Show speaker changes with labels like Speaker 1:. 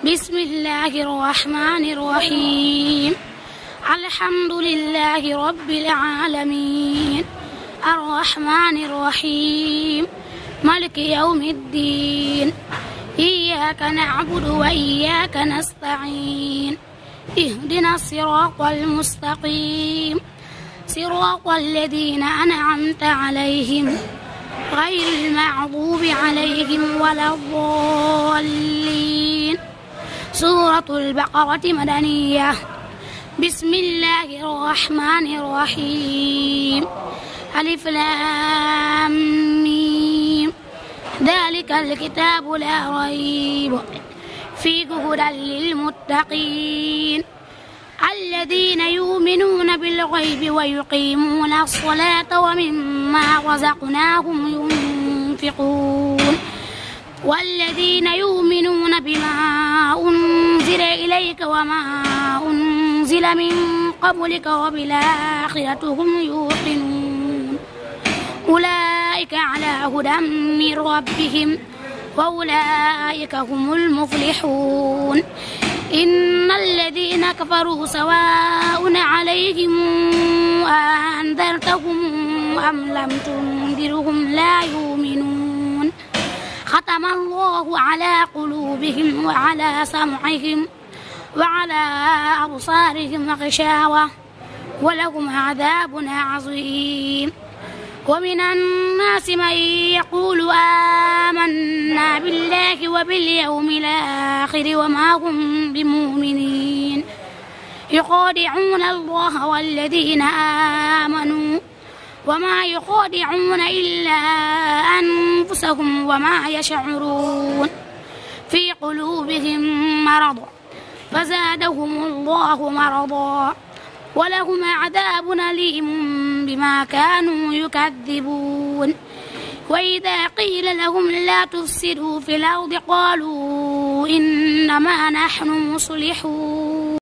Speaker 1: بسم الله الرحمن الرحيم. الحمد لله رب العالمين، الرحمن الرحيم، مالك يوم الدين، إياك نعبد وإياك نستعين، اهدنا الصراط المستقيم، صراط الذين أنعمت عليهم غير المغضوب عليهم ولا الضالين. سورة البقرة مدنية. بسم الله الرحمن الرحيم. ألف لام ميم. ذلك الكتاب لا ريب فيه هدى للمتقين الذين يؤمنون بالغيب ويقيمون الصلاة ومما رزقناهم ينفقون والذين يؤمنون بما أنزل إليك وما أنزل من قبلك وبالآخرة هم يوقنون أولئك على هدى من ربهم وأولئك هم المفلحون. إن الذين كفروا سواء عليهم أنذرتهم أم لم تنذرهم لا يؤمنون. ختم الله على قلوبهم وعلى سمعهم وعلى أبصارهم غشاوة ولهم عذاب عظيم. ومن الناس من يقول آمنا بالله وباليوم الآخر وما هم بمؤمنين يخادعون الله والذين آمنوا وما يخادعون إلا أنفسهم وما يشعرون. في قلوبهم مرض فزادهم الله مرضا ولهم عذاب أليم بما كانوا يكذبون. وإذا قيل لهم لا تفسدوا في الأرض قالوا إنما نحن مصلحون.